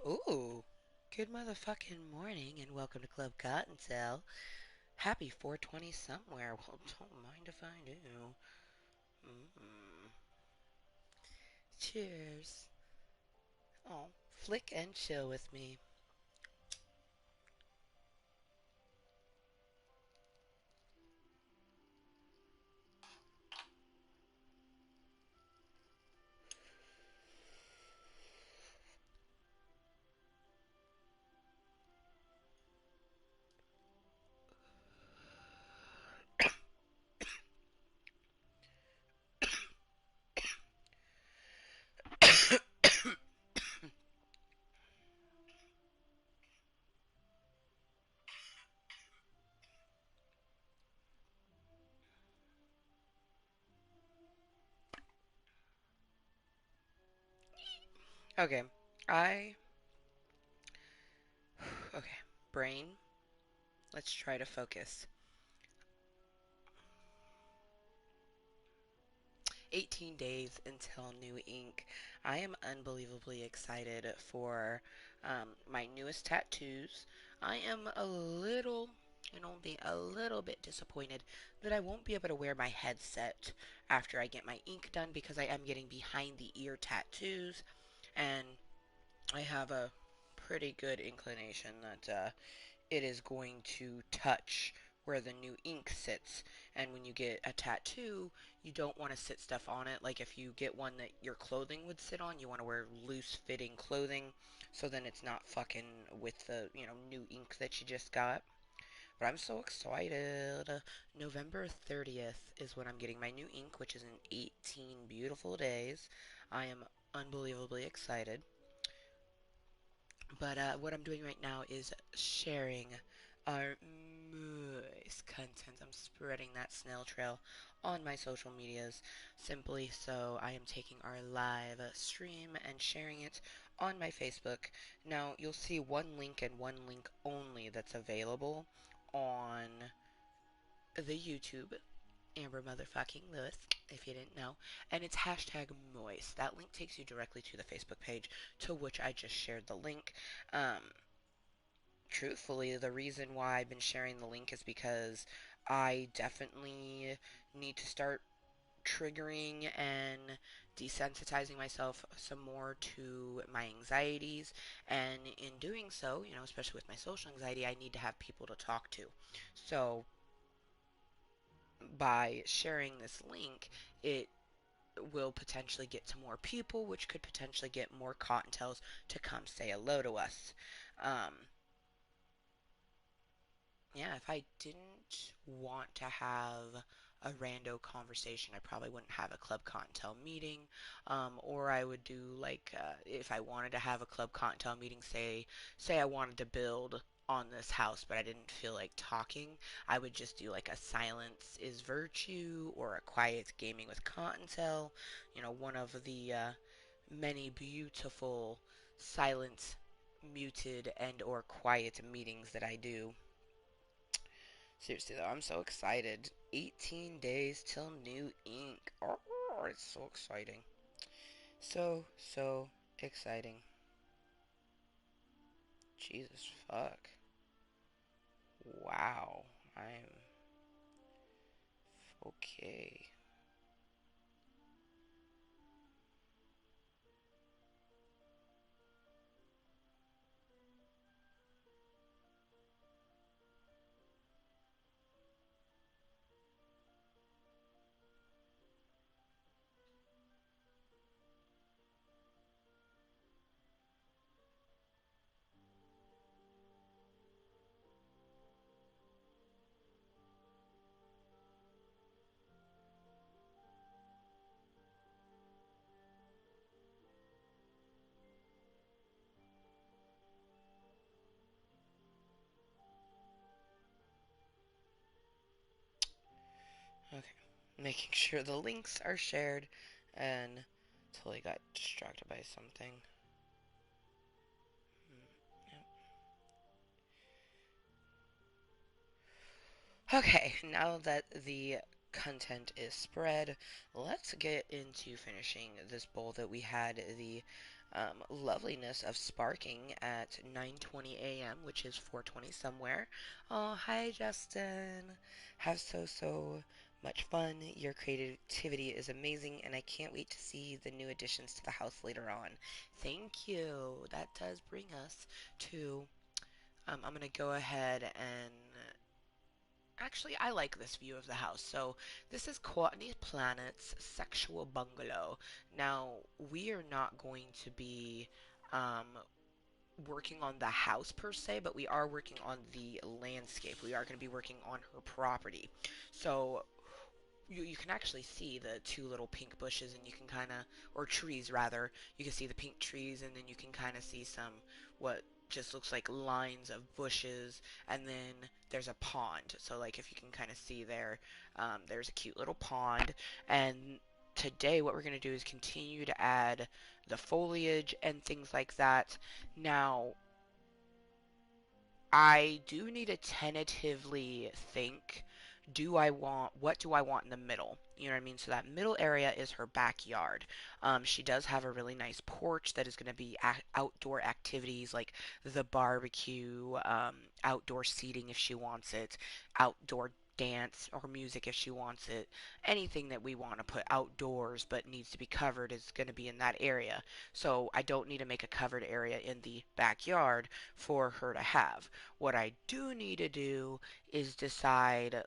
Ooh, good motherfucking morning and welcome to Club Kottontale. Happy 420 somewhere. Well, don't mind if I do. Mm. Cheers. Oh, flick and chill with me. Okay, I. Okay, brain, let's try to focus. 18 days until new ink. I am unbelievably excited for my newest tattoos. I am a little, be a little bit disappointed that I won't be able to wear my headset after I get my ink done because I am getting behind the ear tattoos and I have a pretty good inclination that it is going to touch where the new ink sits. And when you get a tattoo, you don't want to sit stuff on it. Like if you get one that your clothing would sit on, you want to wear loose fitting clothing so then it's not fucking with the, new ink that you just got. But I'm so excited. November 30th is when I'm getting my new ink, which is in 18 beautiful days. I am unbelievably excited. But what I'm doing right now is sharing our Mooiisstt content. I'm spreading that snail trail on my social medias simply so I am taking our live stream and sharing it on my Facebook. Now, you'll see one link and one link only that's available on the YouTube Amber motherfucking Lewis, if you didn't know, and it's hashtag Mooiisstt. That link takes you directly to the Facebook page to which I just shared the link. Um, Truthfully, the reason why I've been sharing the link is because I definitely need to start triggering and desensitizing myself some more to my anxieties. And in doing so, especially with my social anxiety, I need to have people to talk to. So by sharing this link, it will potentially get to more people, which could potentially get more Cottontails to come say hello to us. Um, yeah, if I didn't want to have a rando conversation, I probably wouldn't have a Club Cottontail meeting. Or I would do like if I wanted to have a Club Cottontail meeting, say I wanted to build on this house, but I didn't feel like talking, I would just do like a silence is virtue or a quiet gaming with Cottontail. One of the many beautiful silent, muted, and or quiet meetings that I do. Seriously though, I'm so excited. 18 days till new ink. Oh, it's so exciting. So exciting. Jesus fuck. Wow. I'm okay. Okay. Making sure the links are shared and totally got distracted by something. Yep. Okay, now that the content is spread, let's get into finishing this bowl that we had the loveliness of sparking at 9:20 a.m., which is 4:20 somewhere. Oh, hi Justin. Have so much fun. Your creativity is amazing, and I can't wait to see the new additions to the house later on. Thank you. That does bring us to. I'm gonna go ahead and actually, I like this view of the house. So, this is Courtney Planet's Sexual Bungalow. Now, we are not going to be um, working on the house per se, but we are working on the landscape. We are going to be working on her property. So, you can actually see the two little pink bushes, and you can kind of, or trees rather, you can see the pink trees, and then you can kind of see some what just looks like lines of bushes, and then there's a pond. So like if you can kind of see there, there's a cute little pond, and today what we're going to do is continue to add the foliage and things like that. Now, I do need to tentatively think, what do I want in the middle? You know what I mean? So that middle area is her backyard. She does have a really nice porch that is going to be outdoor activities like the barbecue, outdoor seating if she wants it, outdoor dance or music if she wants it. Anything that we want to put outdoors but needs to be covered is going to be in that area. So I don't need to make a covered area in the backyard for her to have. What I do need to do is decide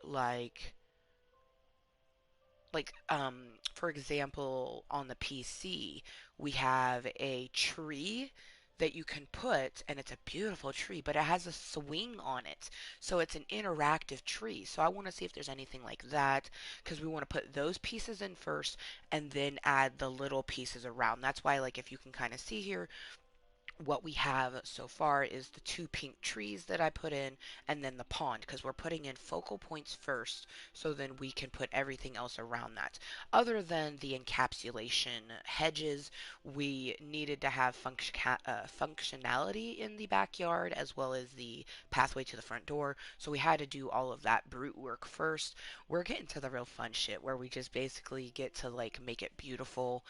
for example on the PC we have a tree that you can put, and it's a beautiful tree, but it has a swing on it. So it's an interactive tree. So I want to see if there's anything like that, because we want to put those pieces in first and then add the little pieces around. That's why, like, if you can kind of see here, what we have so far is the two pink trees that I put in, and then the pond, because we're putting in focal points first so then we can put everything else around that. Other than the encapsulation hedges, we needed to have functionality in the backyard as well as the pathway to the front door, so we had to do all of that brute work first. We're getting to the real fun shit where we just basically get to like make it beautiful.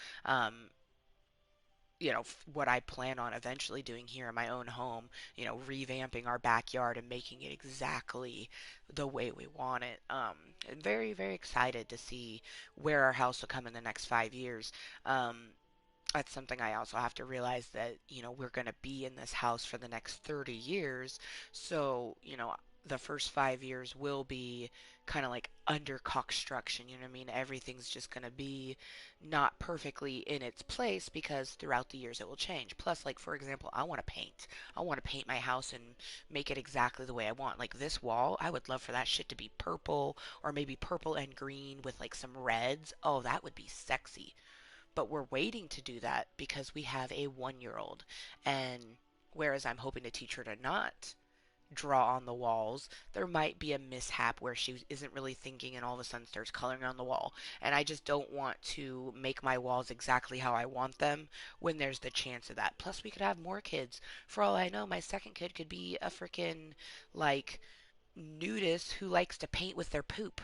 What I plan on eventually doing here in my own home, revamping our backyard and making it exactly the way we want it. I'm very, very excited to see where our house will come in the next 5 years. That's something I also have to realize that, we're going to be in this house for the next 30 years. So, the first 5 years will be kind of like under construction. You know what I mean? Everything's just going to be not perfectly in its place because throughout the years it will change. Plus, like, for example, I want to paint. I want to paint my house and make it exactly the way I want. Like this wall, I would love for that shit to be purple or maybe purple and green with like some reds. Oh, that would be sexy, but we're waiting to do that because we have a 1 year old. And whereas I'm hoping to teach her to not draw on the walls, there might be a mishap where she isn't really thinking and all of a sudden starts coloring on the wall. And I just don't want to make my walls exactly how I want them when there's the chance of that. Plus, we could have more kids. For all I know, my second kid could be a freaking, like, nudist who likes to paint with their poop.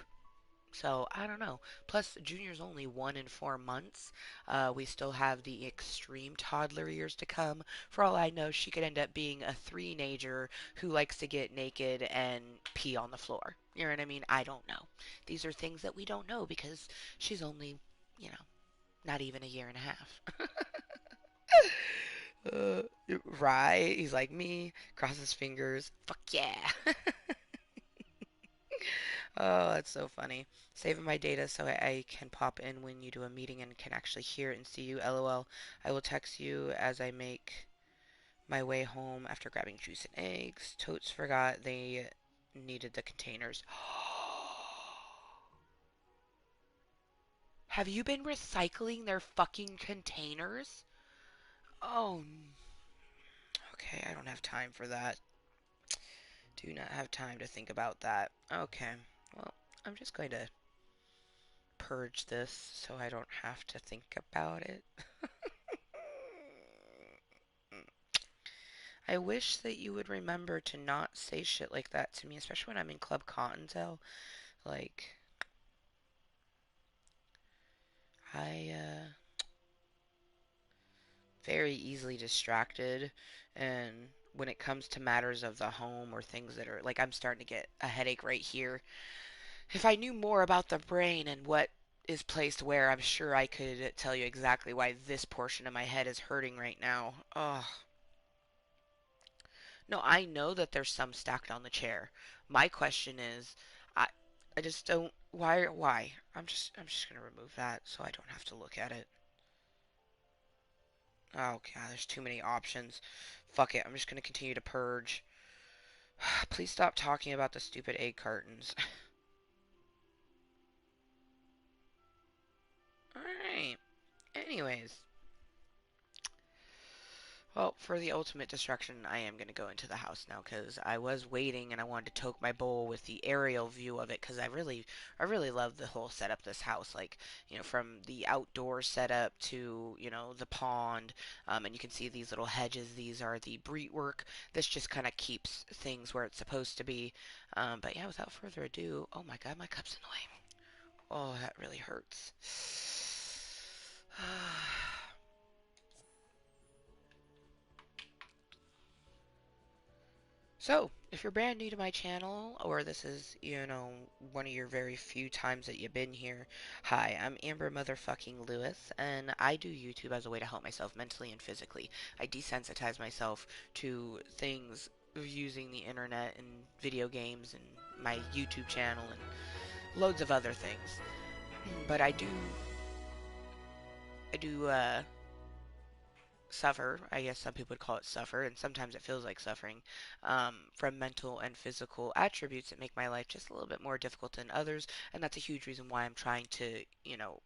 So I don't know. Plus, Junior's only 1 and 4 months. We still have the extreme toddler years to come. For all I know, she could end up being a three-nager who likes to get naked and pee on the floor. You know what I mean? I don't know. These are things that we don't know because she's only, you know, not even a year and a half. uh, right? He's like me. Cross his fingers. Fuck yeah. Oh, that's so funny. Saving my data so I can pop in when you do a meeting and can actually hear and see you. LOL. I will text you as I make my way home after grabbing juice and eggs. Totes forgot they needed the containers. Have you been recycling their fucking containers? Oh, okay. I don't have time for that. Do not have time to think about that. Okay. Well, I'm just going to purge this so I don't have to think about it. I wish that you would remember to not say shit like that to me, especially when I'm in Club Kottontale. Like, I very easily distracted, and when it comes to matters of the home or things that are like I'm starting to get a headache right here. If I knew more about the brain and what is placed where, I'm sure I could tell you exactly why this portion of my head is hurting right now. Oh, no, I know that there's some stacked on the chair. My question is, I I just don't why? I'm just gonna remove that so I don't have to look at it. Oh god, there's too many options. Fuck it, I'm just gonna continue to purge. Please stop talking about the stupid egg cartons. Alright. Anyways, well, for the ultimate destruction, I am going to go into the house now because I was waiting and I wanted to toke my bowl with the aerial view of it because I really love the whole setup of this house. Like, from the outdoor setup to, the pond, and you can see these little hedges. These are the work. This just kind of keeps things where it's supposed to be. But yeah, without further ado, oh my God, my cup's in the way. Oh, that really hurts. So, if you're brand new to my channel, or this is, one of your very few times that you've been here, hi, I'm Amber motherfucking Lewis, and I do YouTube as a way to help myself mentally and physically. I desensitize myself to things using the internet and video games and my YouTube channel and loads of other things. But I do suffer. I guess some people would call it suffer, and sometimes it feels like suffering from mental and physical attributes that make my life just a little bit more difficult than others. And that's a huge reason why I'm trying to,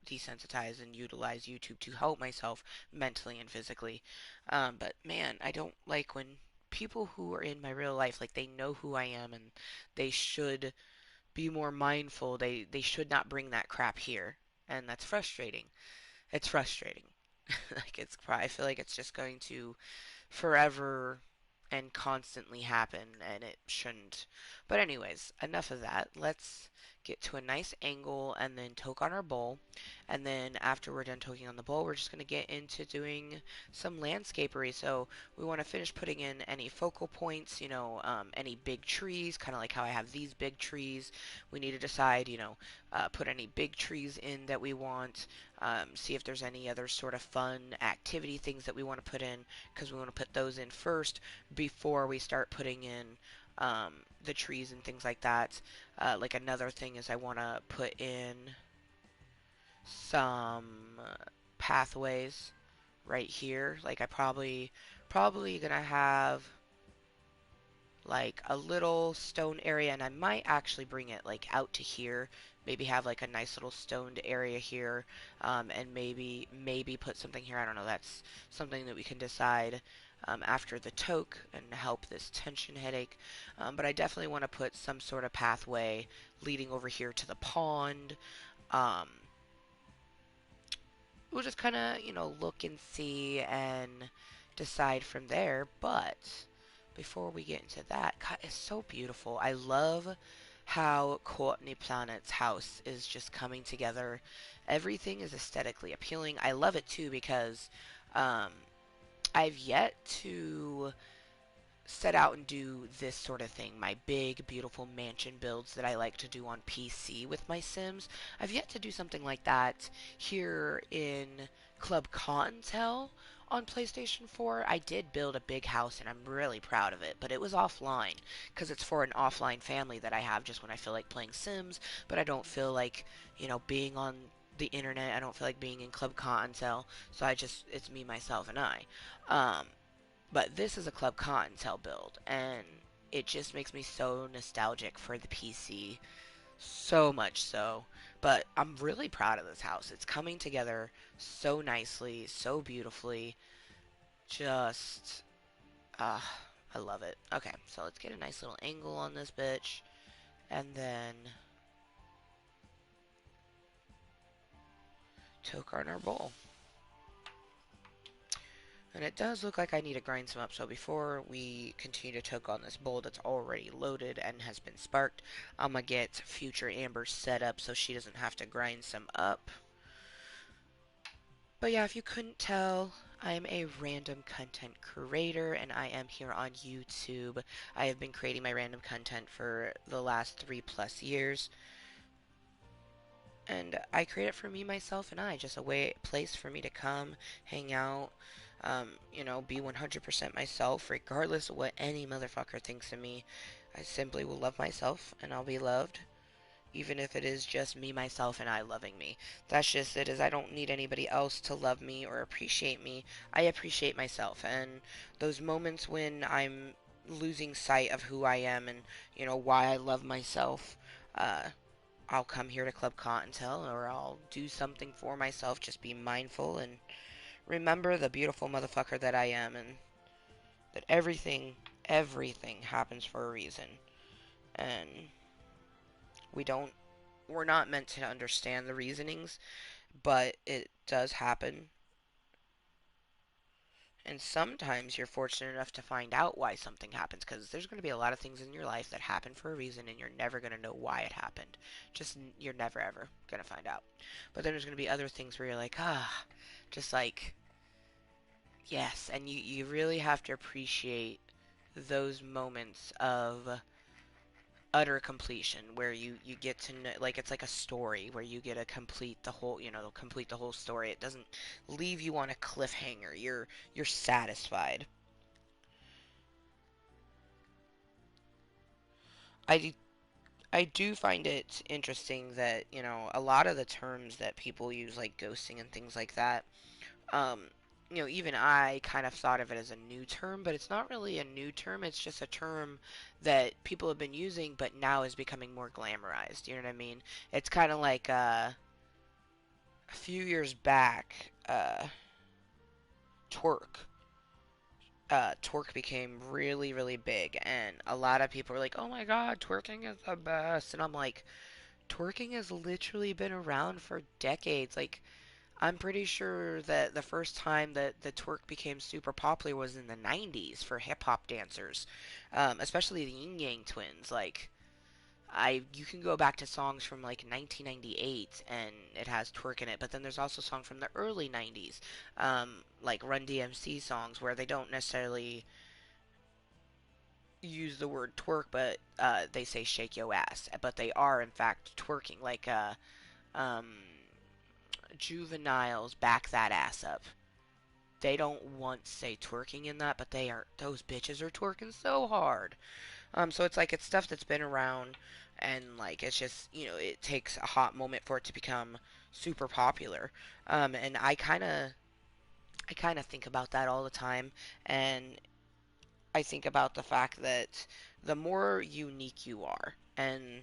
desensitize and utilize YouTube to help myself mentally and physically. But man, I don't like when people who are in my real life, like they know who I am and they should be more mindful. They should not bring that crap here. And that's frustrating. It's frustrating. Like I feel like it's just going to forever and constantly happen, and it shouldn't. But anyways, enough of that. Let's get to a nice angle and then toke on our bowl. And then after we're done toking on the bowl, we're just going to get into doing some landscapery. So we want to finish putting in any focal points, any big trees, kind of like how I have these big trees. We need to decide, put any big trees in that we want. See if there's any other sort of fun activity things that we want to put in because we want to put those in first before we start putting in the trees and things like that. Like another thing is I want to put in some pathways right here. Like I probably gonna have like a little stone area, and I might actually bring it like out to here. Maybe have like a nice little stoned area here, and maybe put something here. I don't know. That's something that we can decide after the toke and help this tension headache. But I definitely want to put some sort of pathway leading over here to the pond. Um, we'll just kind of look and see and decide from there. But before we get into that, God, it's so beautiful. I love how Courtney Planet's house is just coming together. Everything is aesthetically appealing. I love it too because um, I've yet to set out and do this sort of thing. My big, beautiful mansion builds that I like to do on PC with my Sims. I've yet to do something like that here in Club Kottontale on PlayStation 4. I did build a big house and I'm really proud of it, but it was offline because it's for an offline family that I have just when I feel like playing Sims, but I don't feel like, being on the internet. I don't feel like being in Club Kottontale, so it's me, myself, and I. Um, but this is a Club Cottontail build, and it just makes me so nostalgic for the PC. So much so. But I'm really proud of this house. It's coming together so nicely, so beautifully. Just, ah, I love it. Okay, so let's get a nice little angle on this bitch, and then toke on our bowl. And it does look like I need to grind some up, so before we continue to toke on this bowl that's already loaded and has been sparked, I'm going to get future Amber set up so she doesn't have to grind some up. But yeah, if you couldn't tell, I am a random content creator and I am here on YouTube. I have been creating my random content for the last 3 plus years. And I create it for me, myself, and I. Just a place for me to come, hang out, be 100% myself, regardless of what any motherfucker thinks of me. I simply will love myself, and I'll be loved, even if it is just me, myself, and I loving me. That's just it. Is I don't need anybody else to love me or appreciate me. I appreciate myself, and those moments when I'm losing sight of who I am and why I love myself. Uh, I'll come here to Club Kottontale or I'll do something for myself. Just be mindful and remember the beautiful motherfucker that I am and that everything happens for a reason. And we don't, we're not meant to understand the reasonings, but it does happen. And sometimes you're fortunate enough to find out why something happens because there's going to be a lot of things in your life that happen for a reason and you're never going to know why it happened. Just, you're never ever going to find out. But then there's going to be other things where you're like, just like, yes. And you really have to appreciate those moments of utter completion where you get to know, like it's like a story where you get to complete the whole story. It doesn't leave you on a cliffhanger. You're satisfied. I I do find it interesting that, a lot of the terms that people use, like ghosting and things like that, um, even I kind of thought of it as a new term, but it's not really a new term. It's just a term that people have been using, but now is becoming more glamorized. You know what I mean? It's kind of like a few years back, twerk. Twerk became really, really big, and a lot of people were like, "Oh my God, twerking is the best," and I'm like, twerking has literally been around for decades. Like, I'm pretty sure that the first time that the twerk became super popular was in the 90s for hip hop dancers, especially the Yin Yang twins. Like, you can go back to songs from like 1998 and it has twerk in it, but then there's also songs from the early 90s, like Run DMC songs where they don't necessarily use the word twerk, but they say shake yo ass, but they are in fact twerking. Like, um, juveniles back that ass up. They don't once say twerking in that, but those bitches are twerking so hard. So it's like it's stuff that's been around, and like it's just it takes a hot moment for it to become super popular. And I kind of think about that all the time, and I think about the fact that the more unique you are, and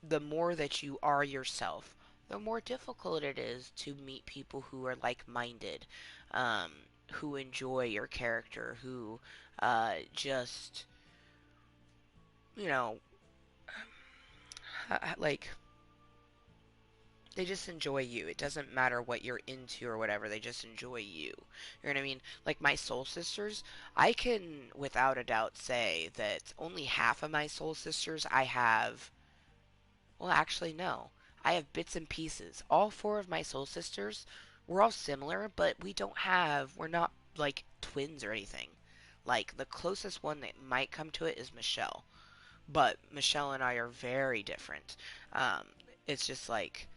the more that you are yourself, the more difficult it is to meet people who are like-minded, um, who enjoy your character, who just, you know, like they just enjoy you. It doesn't matter what you're into or whatever. They just enjoy you. You know what I mean? Like my soul sisters, I can without a doubt say that only half of my soul sisters I have. Well, actually, no. I have bits and pieces. All four of my soul sisters, we're all similar, but we're not like twins or anything. Like, the closest one that might come to it is Michelle. But Michelle and I are very different. Um, it's just like,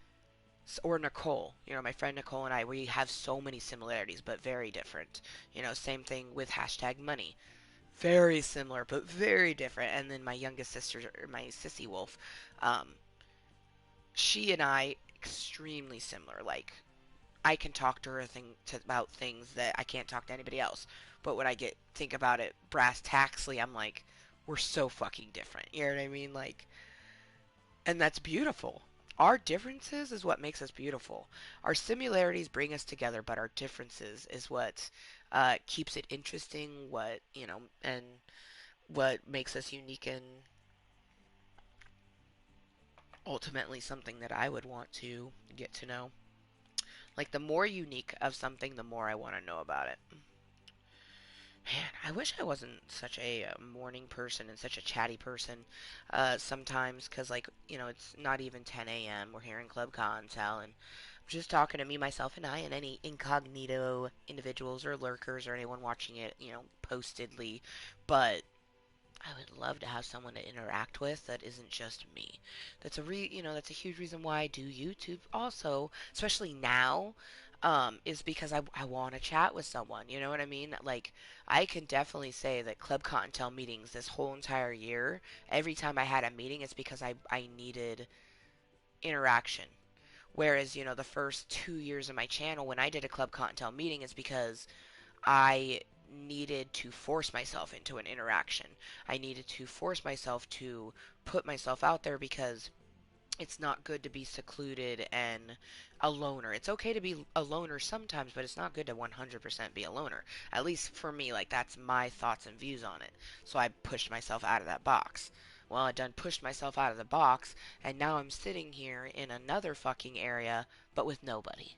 or Nicole. My friend Nicole and I, we have so many similarities, but very different. Same thing with hashtag money. Very similar, but very different. And then my youngest sister, my sissy wolf, um, she and I extremely similar. Like I can talk to her about things that I can't talk to anybody else. But when I think about it brass tacksly, I'm like, we're so fucking different. You know what I mean? Like, and that's beautiful. Our differences is what makes us beautiful. Our similarities bring us together, but our differences is what keeps it interesting. And what makes us unique and ultimately something that I would want to get to know. Like the more unique of something, the more I want to know about it. Man, I wish I wasn't such a morning person and such a chatty person sometimes, because, like, it's not even 10 a.m. We're here in Club Continental, and Just talking to me, myself, and I, and any incognito individuals or lurkers or anyone watching it, postedly. But I would love to have someone to interact with that isn't just me. That's a huge reason why I do YouTube also, especially now, is because I want to chat with someone. You know what I mean? Like, I can definitely say that Club Cottontail meetings this whole entire year, every time I had a meeting, it's because I needed interaction. Whereas, the first 2 years of my channel, when I did a Club Cottontail meeting, it's because I needed to force myself into an interaction. I needed to force myself to put myself out there because it's not good to be secluded and a loner. It's okay to be a loner sometimes, but it's not good to 100% be a loner. At least for me, like that's my thoughts and views on it. So I pushed myself out of that box. Well, I done pushed myself out of the box, and now I'm sitting here in another fucking area, but with nobody.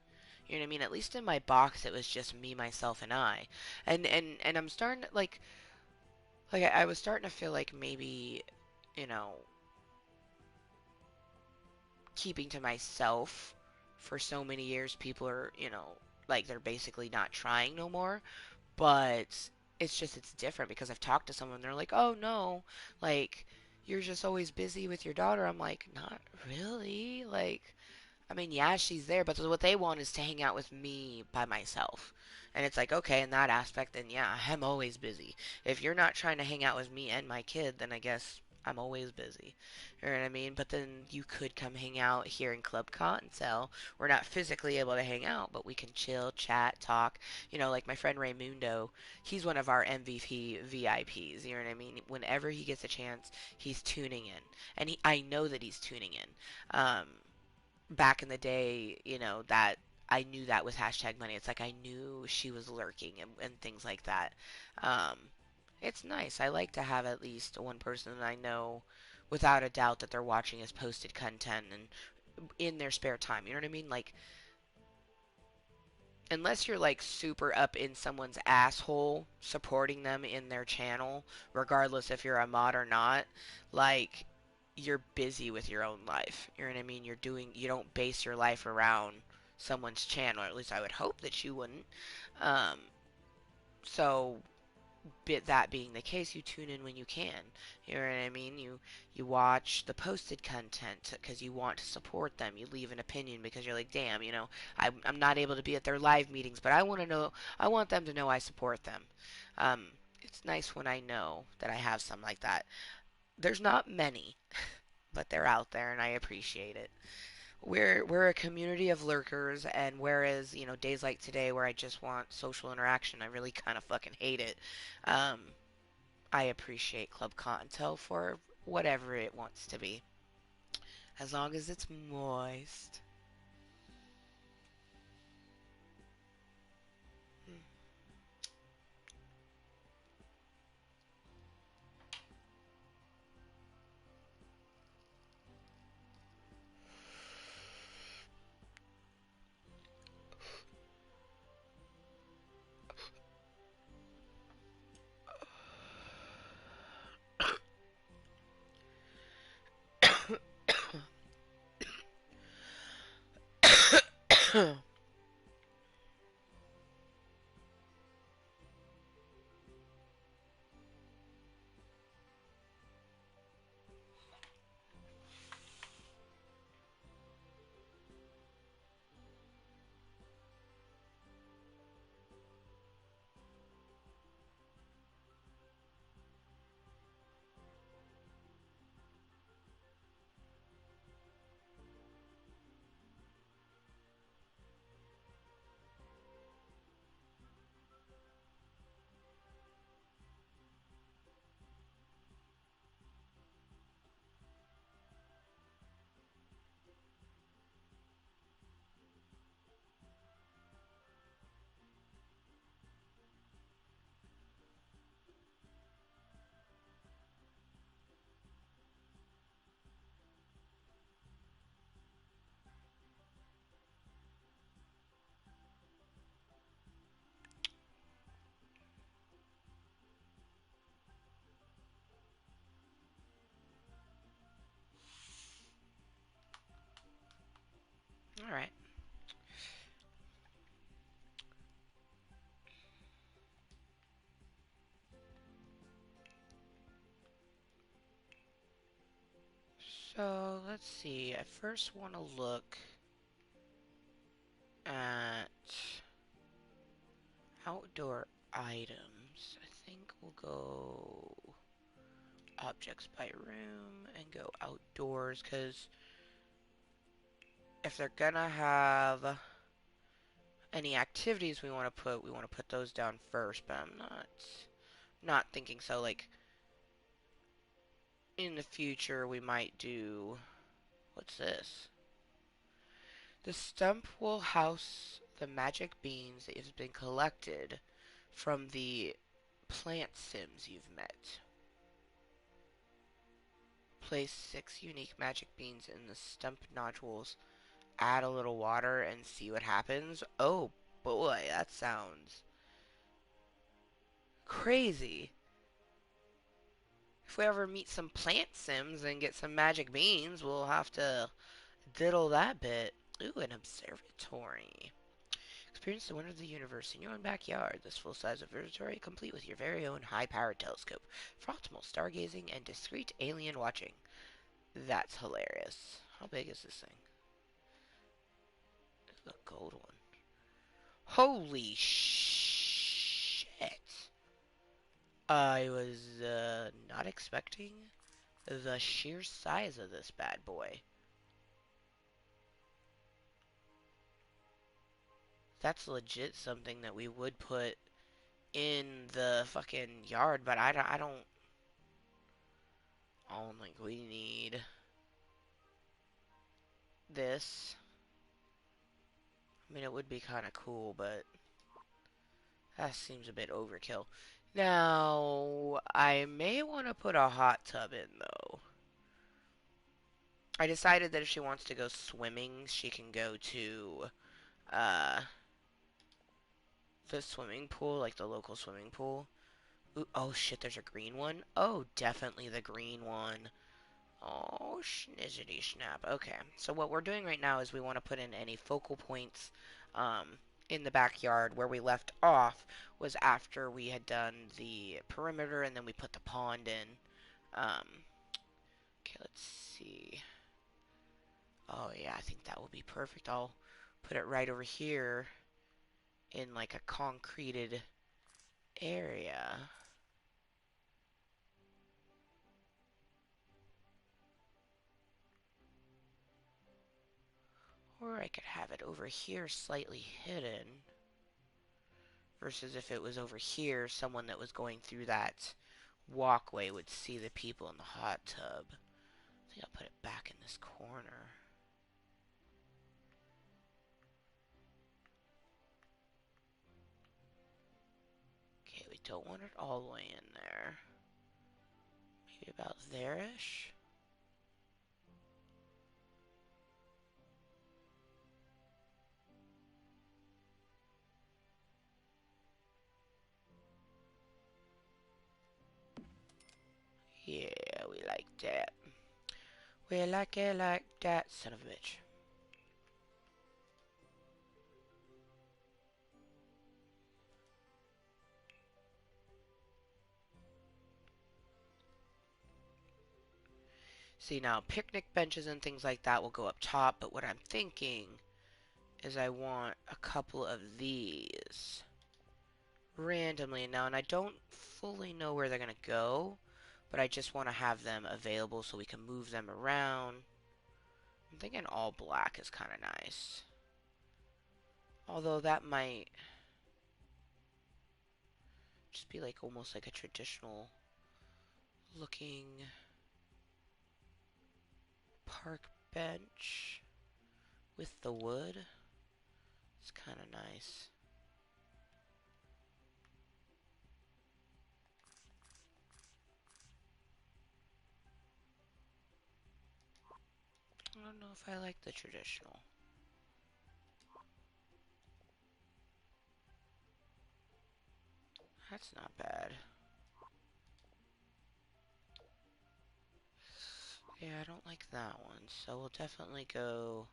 You know what I mean? At least in my box, it was just me, myself, and I. And I'm starting to, I was starting to feel like maybe, you know, keeping to myself for so many years, people are, like they're basically not trying no more. But it's different because I've talked to someone, they're like, oh no, like, you're just always busy with your daughter. I'm like, not really. Like, I mean, yeah, she's there, but what they want is to hang out with me by myself. And it's like, okay, in that aspect, then yeah, I'm always busy. If you're not trying to hang out with me and my kid, then I guess I'm always busy. You know what I mean? But then you could come hang out here in Club Cottontail. We're not physically able to hang out, but we can chill, chat, talk. Like my friend Raymundo, he's one of our MVP VIPs. You know what I mean? Whenever he gets a chance, he's tuning in. And I know that he's tuning in. Back in the day, that I knew that with hashtag money. It's like I knew she was lurking and things like that. Um, it's nice. I like to have at least one person that I know without a doubt that they're watching his posted content and in their spare time. You know what I mean? Like, unless you're like super up in someone's asshole supporting them in their channel, regardless if you're a mod or not, like you're busy with your own life. You know what I mean? You don't base your life around someone's channel, or at least I would hope that you wouldn't. Um, so that being the case, you tune in when you can. You know what I mean? You watch the posted content because you want to support them. You leave an opinion because you're like, damn, I'm not able to be at their live meetings, but I want to know. I want them to know I support them. Um, it's nice when I know that I have some like that. There's not many, but they're out there, and I appreciate it. We're a community of lurkers, and whereas days like today where I just want social interaction, I really kind of fucking hate it. Um, I appreciate Club Cottontail for whatever it wants to be, as long as it's moist. All right. So, let's see. I first want to look at outdoor items. I think we'll go objects by room and go outdoors, because if they're gonna have any activities we want to put those down first, but I'm not thinking so. Like, in the future, we might do, what's this? The stump will house the magic beans that have been collected from the plant sims you've met. Place 6 unique magic beans in the stump nodules. Add a little water and see what happens. Oh boy, that sounds crazy. If we ever meet some plant sims and get some magic beans, we'll have to diddle that bit. Ooh, an observatory. Experience the wonder of the universe in your own backyard. This full-size observatory, complete with your very own high-powered telescope for optimal stargazing and discreet alien watching. That's hilarious. How big is this thing? A gold one. Holy shit! I was not expecting the sheer size of this bad boy. That's legit something that we would put in the fucking yard, but I don't think we need this. I mean, it would be kind of cool, but that seems a bit overkill. Now, I may want to put a hot tub in, though. I decided that if she wants to go swimming, she can go to, uh, the swimming pool, like the local swimming pool. Ooh, oh shit, there's a green one? Oh, definitely the green one. Oh, schnizzity snap. Okay, so what we're doing right now is we want to put in any focal points um, in the backyard. Where we left off was after we had done the perimeter and then we put the pond in. Okay, let's see. Oh yeah, I think that will be perfect. I'll put it right over here in like a concreted area. Or I could have it over here slightly hidden. Versus if it was over here, someone that was going through that walkway would see the people in the hot tub. I think I'll put it back in this corner. Okay, we don't want it all the way in there. Maybe about there-ish? Yeah, we like that. We like it like that, son of a bitch. See, now, picnic benches and things like that will go up top, but what I'm thinking is I want a couple of these randomly now, and I don't fully know where they're going to go, but I just want to have them available so we can move them around. I'm thinking all black is kind of nice. Although that might just be like almost like a traditional looking park bench with the wood. It's kind of nice. I don't know if I like the traditional. That's not bad. Yeah, I don't like that one, so we'll definitely go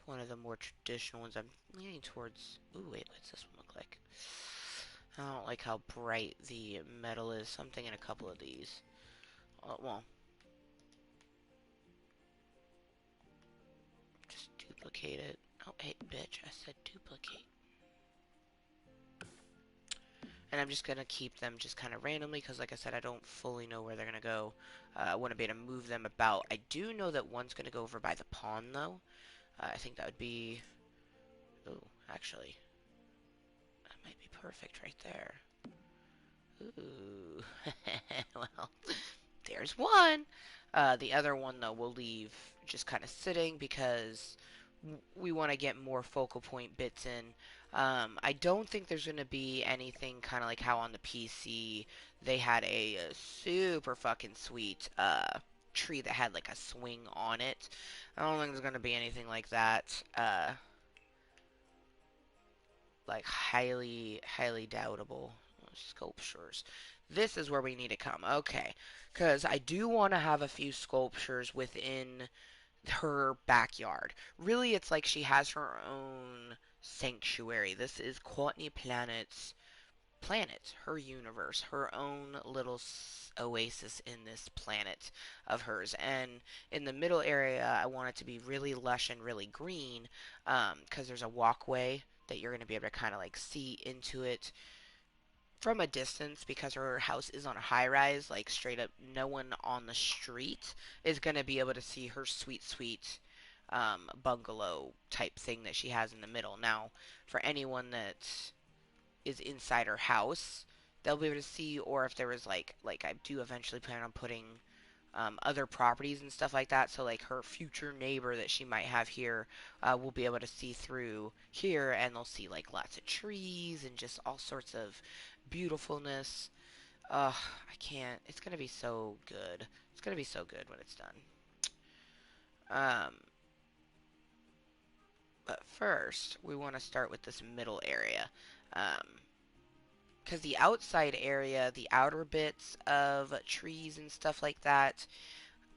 one of the more traditional ones. I'm leaning towards... Ooh, wait, what's this one look like? I don't like how bright the metal is. So I'm thinking a couple of these. Well, duplicate it. Oh, hey, bitch, I said duplicate. And I'm just going to keep them just kind of randomly because, like I said, I don't fully know where they're going to go. I want to be able to move them about. I do know that one's going to go over by the pond, though. I think that would be... Ooh, actually, that might be perfect right there. Ooh. Well, there's one. The other one, though, we'll leave just kind of sitting because we want to get more focal point bits in. I don't think there's going to be anything kind of like how on the PC they had a super fucking sweet tree that had like a swing on it. I don't think there's going to be anything like that. Like highly doubtable sculptures. This is where we need to come. Okay. Because I do want to have a few sculptures within her backyard. Really, it's like she has her own sanctuary. This is Courtney planet, her universe, her own little oasis in this planet of hers. And in the middle area, I want it to be really lush and really green, because there's a walkway that you're going to be able to kind of like see into it from a distance because her house is on a high rise, like straight up, no one on the street is going to be able to see her sweet bungalow type thing that she has in the middle. Now, for anyone that is inside her house, they'll be able to see, or if there was like I do eventually plan on putting other properties and stuff like that. So like her future neighbor that she might have here will be able to see through here, and they'll see like lots of trees and just all sorts of beautifulness. I can't. It's gonna be so good. It's gonna be so good when it's done. Um, but first we want to start with this middle area. Because the outside area, the outer bits of trees and stuff like that,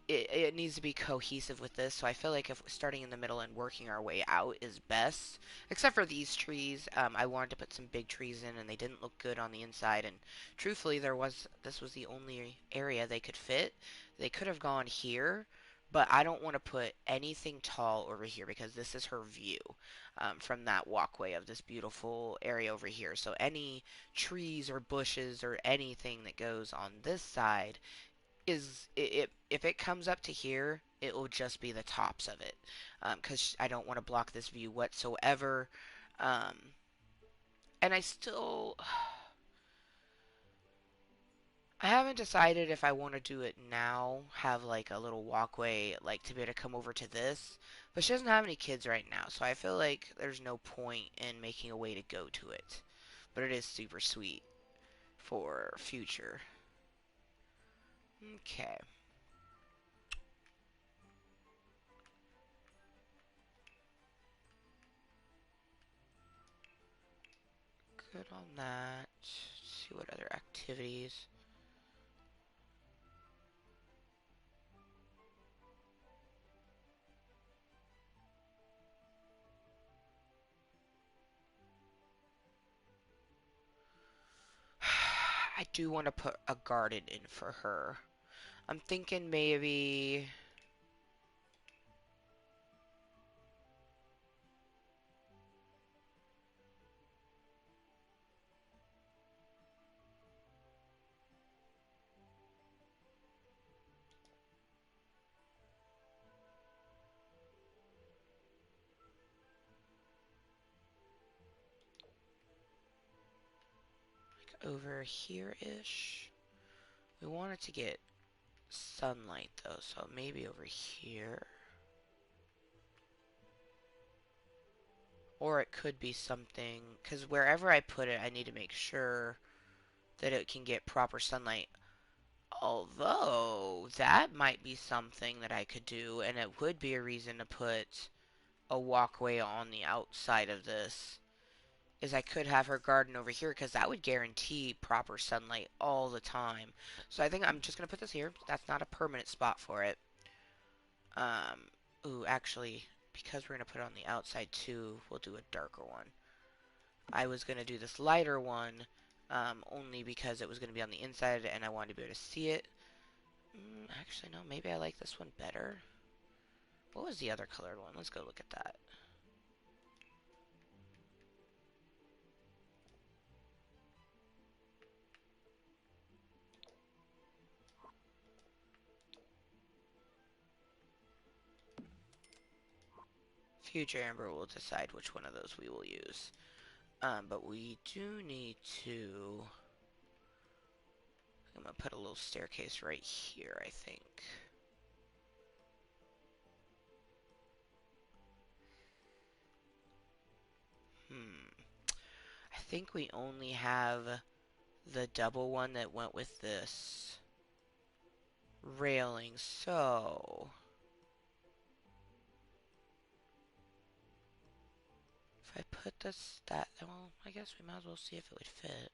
it needs to be cohesive with this. So I feel like if starting in the middle and working our way out is best. Except for these trees, I wanted to put some big trees in, and they didn't look good on the inside. And truthfully, this was the only area they could fit. They could have gone here, but I don't want to put anything tall over here because this is her view from that walkway of this beautiful area over here. So any trees or bushes or anything that goes on this side is it if it comes up to here, it will just be the tops of it, because I don't want to block this view whatsoever. Um, and I haven't decided if I want to do it now, have like a little walkway, like to be able to come over to this. But she doesn't have any kids right now, so I feel like there's no point in making a way to go to it. But it is super sweet for future. Okay. Good on that. Let's see what other activities. I do want to put a garden in for her. I'm thinking maybe like over here-ish. We want it to get sunlight though, so maybe over here. Or it could be something, because wherever I put it, I need to make sure that it can get proper sunlight. Although, that might be something that I could do, and it would be a reason to put a walkway on the outside of this. Is I could have her garden over here, because that would guarantee proper sunlight all the time. So I think I'm just going to put this here. That's not a permanent spot for it. Ooh, actually, because we're going to put it on the outside too, we'll do a darker one. I was going to do this lighter one, only because it was going to be on the inside and I wanted to be able to see it. Actually, no, maybe I like this one better. What was the other colored one? Let's go look at that. Future Amber will decide which one of those we will use. But we do need to... I'm gonna put a little staircase right here, I think. I think we only have the double one that went with this railing, so... If I put this, well, I guess we might as well see if it would fit.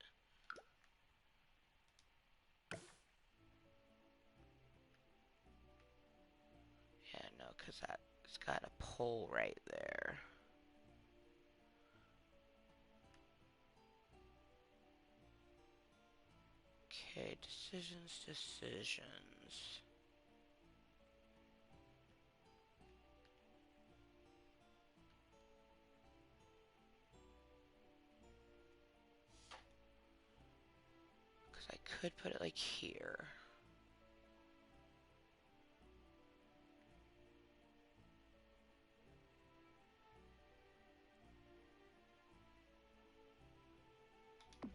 Yeah, no, because it's got a pole right there. Okay, decisions. Because I could put it like here.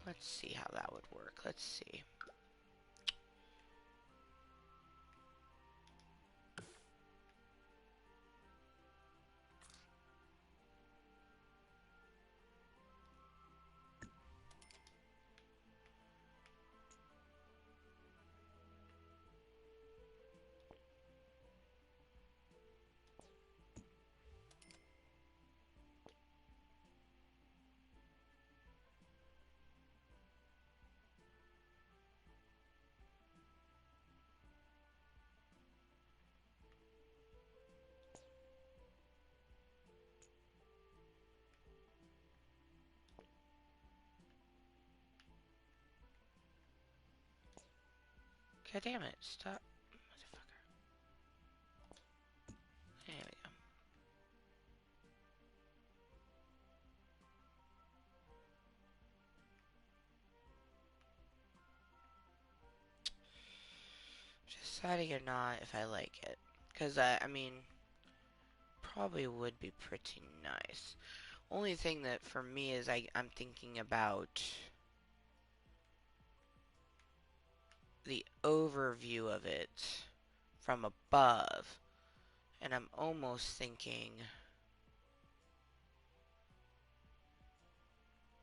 Let's see how that would work. Let's see. God damn it, stop. Motherfucker. There we go. Deciding or not if I like it. Because, I mean, probably would be pretty nice. Only thing that for me is I'm thinking about the overview of it from above. And I'm almost thinking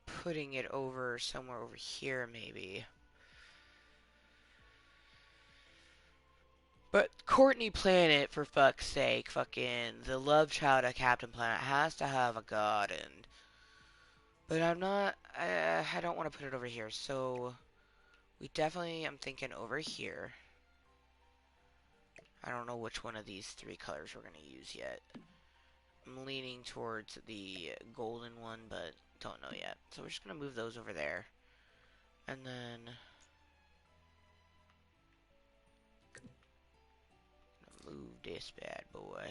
putting it over somewhere over here maybe. But Courtney Planet, for fuck's sake, fucking the love child of Captain Planet has to have a garden. But I'm not, I don't want to put it over here, so we definitely, I'm thinking over here. I don't know which one of these three colors we're going to use yet. I'm leaning towards the golden one, but don't know yet. So we're just going to move those over there. And then move this bad boy.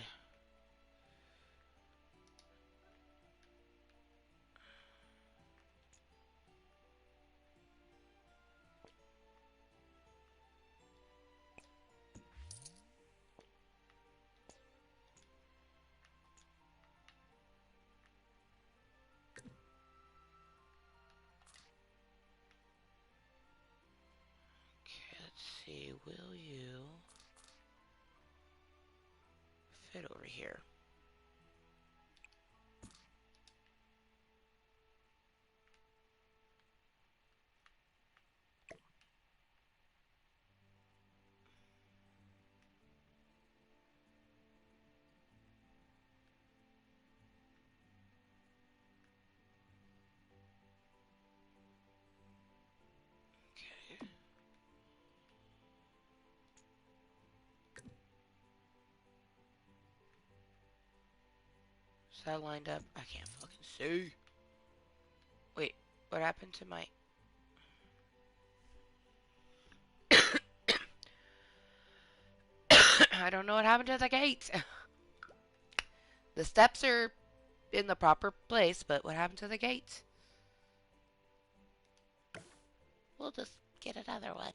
Okay, let's see. Will you fit over here? Okay. Is that lined up? I can't fucking see. Wait, what happened to my... I don't know what happened to the gate. The steps are in the proper place, but what happened to the gate? We'll just get another one.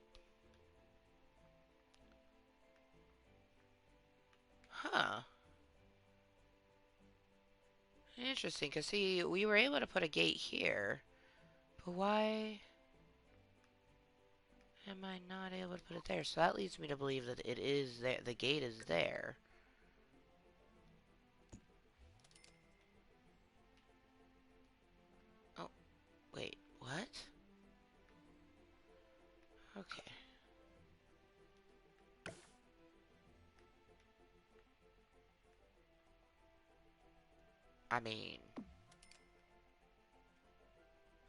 Huh. interesting, because see, we were able to put a gate here, but why am I not able to put it there? So that leads me to believe that it is there, the gate is there. Oh, wait, what? Okay. I mean,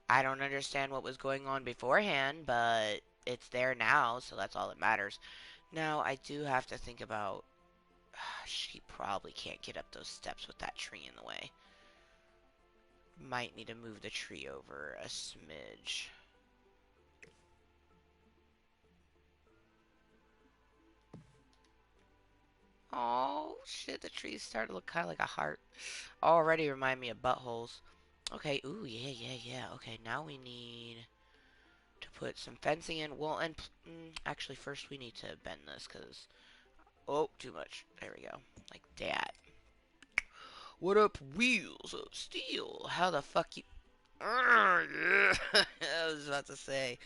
I don't understand what was going on beforehand, but it's there now, so that's all that matters. Now, I do have to think about... she probably can't get up those steps with that tree in the way. Might need to move the tree over a smidge. Oh, shit, the trees starting to look kind of like a heart. Already remind me of buttholes. Okay, ooh, yeah, yeah, yeah. Okay, now we need to put some fencing in. Well, and actually, first we need to bend this, because... oh, too much. There we go. Like that. What up, wheels of steel? How the fuck you... yeah. I was about to say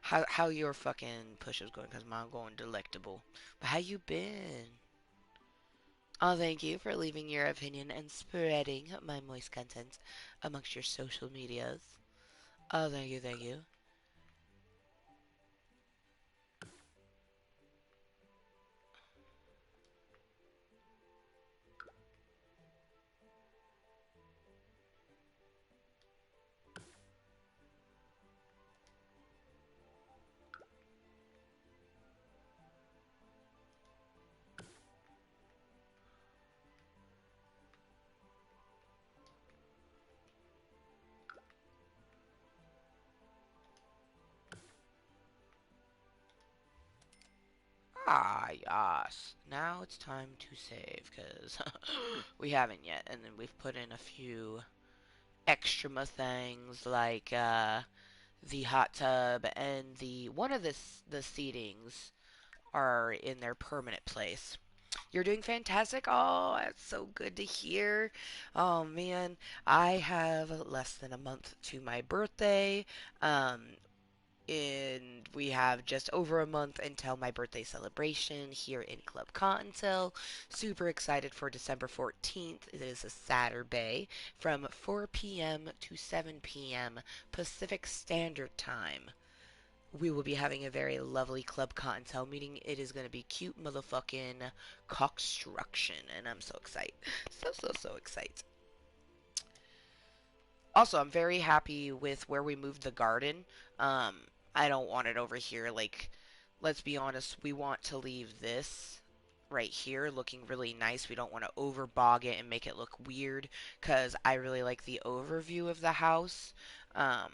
how your fucking push is going, because mine going delectable. But how you been? Oh, thank you for leaving your opinion and spreading my moist content amongst your social medias. Oh, thank you, thank you. Ah, yes. Now it's time to save, because we haven't yet. And then we've put in a few extra things, like the hot tub and the one of the seatings are in their permanent place. You're doing fantastic. Oh, that's so good to hear. Oh man, I have less than a month to my birthday. Um, and we have just over a month until my birthday celebration here in Club Kottontale. Super excited for December 14th. It is a Saturday from 4 p.m. to 7 p.m. Pacific Standard Time. We will be having a very lovely Club Cottontail meeting. It is going to be cute motherfucking cockstruction, and I'm so excited. So, so, so excited. Also, I'm very happy with where we moved the garden. Um, I don't want it over here. Like, let's be honest, we want to leave this right here looking really nice. We don't want to overbog it and make it look weird, because I really like the overview of the house. Um,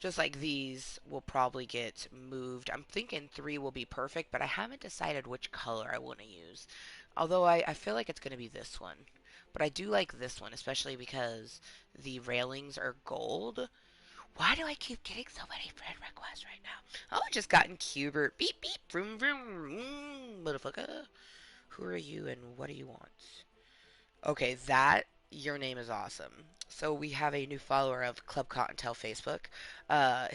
Just like these will probably get moved. I'm thinking three will be perfect, but I haven't decided which color I want to use. Although I feel like it's going to be this one. But I do like this one, especially because the railings are gold. Why do I keep getting so many friend requests right now? Oh, I just gotten Cubert. Beep, beep, vroom, vroom. Motherfucker. Who are you and what do you want? Okay, your name is awesome. So we have a new follower of Club Cottontail Facebook. Uh,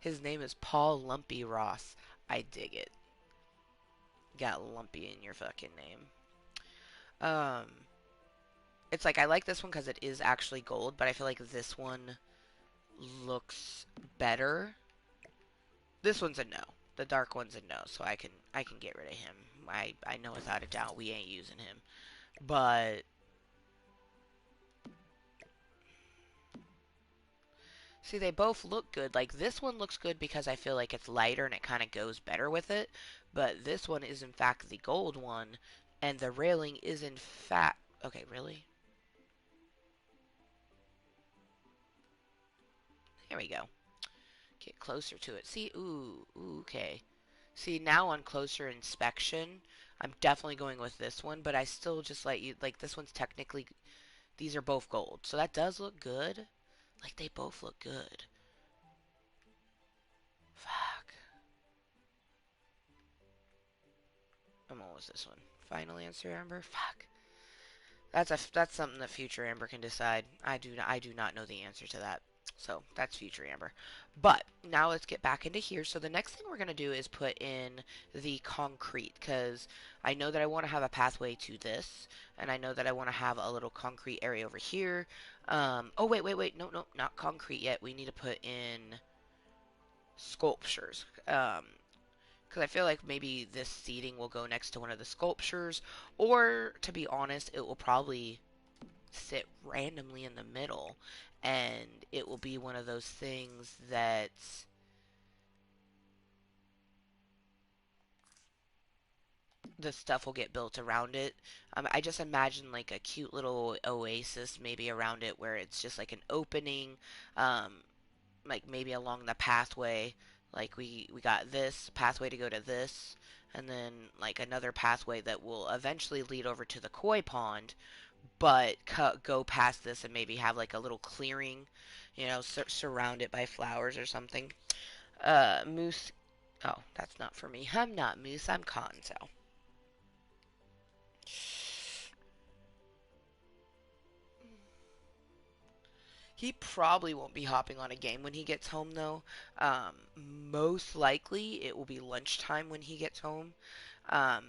his name is Paul Lumpy Ross. I dig it. Got lumpy in your fucking name. Um, it's like I like this one because it is actually gold, but I feel like this one looks better. This one's a no. The dark one's a no, so I can get rid of him. I know without a doubt we ain't using him. But see, they both look good. Like, this one looks good because I feel like it's lighter and it kind of goes better with it. But this one is, in fact, the gold one. And the railing is, in fact... okay, really? There we go. Get closer to it. See? Ooh, okay. See, now on closer inspection, I'm definitely going with this one. But I still just like you... like, this one's technically... these are both gold. So that does look good. Like, they both look good. Fuck. I'm almost this one. Final answer, Amber? Fuck. That's something that future Amber can decide. I do not know the answer to that. So that's future Amber. But now let's get back into here. So the next thing we're gonna do is put in the concrete because I know that I want to have a pathway to this, and I know that I want to have a little concrete area over here. Oh wait, no, no, not concrete yet. We need to put in sculptures. Because I feel like maybe this seating will go next to one of the sculptures, or to be honest, it will probably sit randomly in the middle, and it will be one of those things that the stuff will get built around it. I just imagine like a cute little oasis maybe around it where it's just like an opening, um, like maybe along the pathway. Like we got this pathway to go to this, and then like another pathway that will eventually lead over to the koi pond, but go past this and maybe have like a little clearing, surround it by flowers or something. Moose. Oh, that's not for me. I'm not Moose. I'm Cottontail. He probably won't be hopping on a game when he gets home, though. Most likely, it will be lunchtime when he gets home. Um,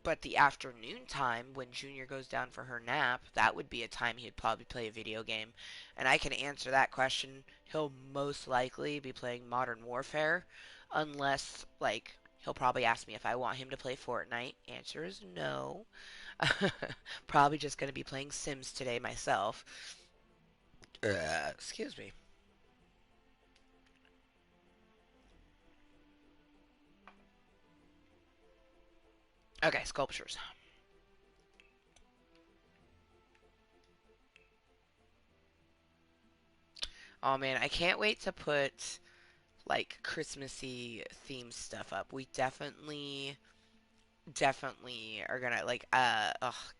but the afternoon time, when Junior goes down for her nap, that would be a time he'd probably play a video game. And I can answer that question. He'll most likely be playing Modern Warfare, unless, like, he'll probably ask me if I want him to play Fortnite. Answer is no. Probably just going to be playing Sims today myself. Excuse me. Okay, sculptures. Oh man, I can't wait to put like Christmassy themed stuff up. We definitely are gonna like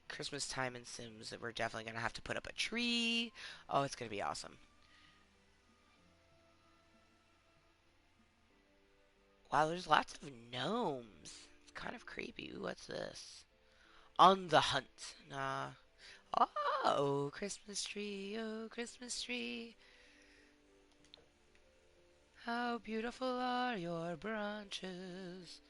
Christmas time in Sims. We're definitely gonna have to put up a tree. Oh, it's gonna be awesome. Wow, there's lots of gnomes. It's kind of creepy. Ooh, what's this? On the hunt. Nah. Oh, Christmas tree. Oh, Christmas tree. How beautiful are your branches.